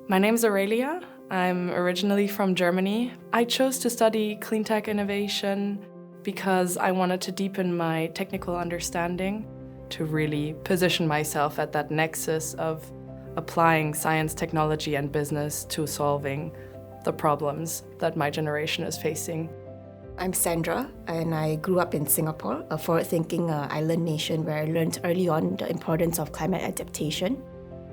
My name's Aurelia. I'm originally from Germany. I chose to study Cleantech Innovation because I wanted to deepen my technical understanding, to really position myself at that nexus of applying science, technology, and business to solving the problems that my generation is facing. I'm Sandra, and I grew up in Singapore, a forward-thinking island nation where I learned early on the importance of climate adaptation.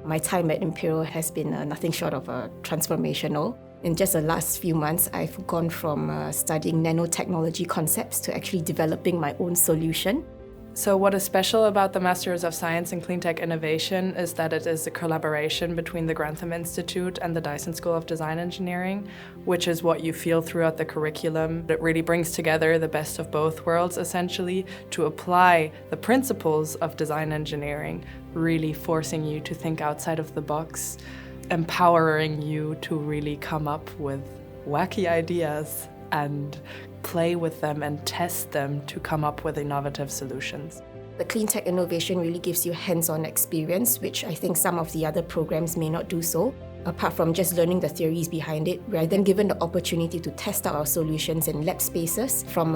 My time at Imperial has been nothing short of transformational. In just the last few months, I've gone from studying nanotechnology concepts to actually developing my own solution. So what is special about the Masters of Science in Cleantech Innovation is that it is a collaboration between the Grantham Institute and the Dyson School of Design Engineering, which is what you feel throughout the curriculum. It really brings together the best of both worlds, essentially, to apply the principles of design engineering, really forcing you to think outside of the box, empowering you to really come up with wacky ideas and play with them and test them to come up with innovative solutions. The Cleantech Innovation really gives you hands-on experience, which I think some of the other programs may not do so. Apart from just learning the theories behind it, we are then given the opportunity to test out our solutions in lab spaces, from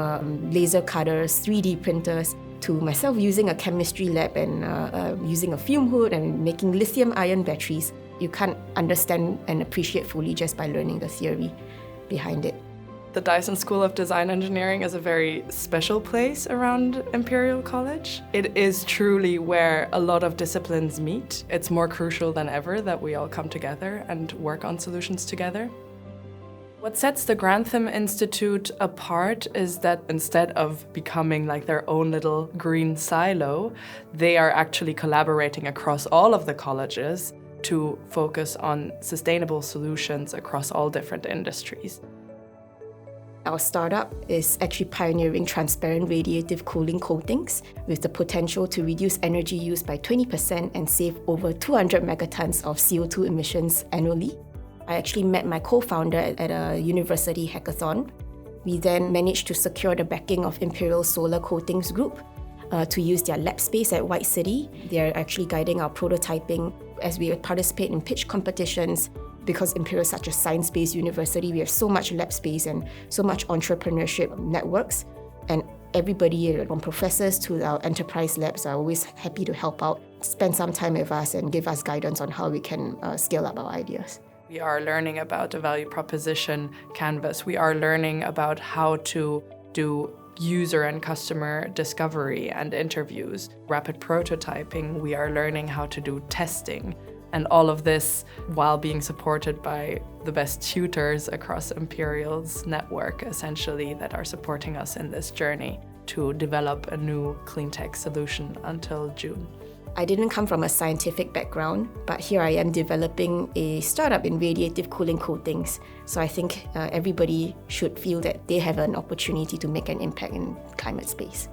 laser cutters, 3D printers, to myself using a chemistry lab and using a fume hood and making lithium-ion batteries. You can't understand and appreciate fully just by learning the theory behind it. The Dyson School of Design Engineering is a very special place around Imperial College. It is truly where a lot of disciplines meet. It's more crucial than ever that we all come together and work on solutions together. What sets the Grantham Institute apart is that instead of becoming like their own little green silo, they are actually collaborating across all of the colleges to focus on sustainable solutions across all different industries. Our startup is actually pioneering transparent radiative cooling coatings with the potential to reduce energy use by 20% and save over 200 megatons of CO2 emissions annually. I actually met my co-founder at a university hackathon. We then managed to secure the backing of Imperial Solar Coatings Group to use their lab space at White City. They're actually guiding our prototyping as we participate in pitch competitions. Because Imperial is such a science-based university, we have so much lab space and so much entrepreneurship networks. And everybody, from professors to our enterprise labs, are always happy to help out, spend some time with us and give us guidance on how we can scale up our ideas. We are learning about the value proposition canvas. We are learning about how to do user and customer discovery and interviews, rapid prototyping. We are learning how to do testing. And all of this while being supported by the best tutors across Imperial's network, essentially, that are supporting us in this journey to develop a new clean tech solution until June. I didn't come from a scientific background, but here I am developing a startup in radiative cooling coatings. So I think everybody should feel that they have an opportunity to make an impact in climate space.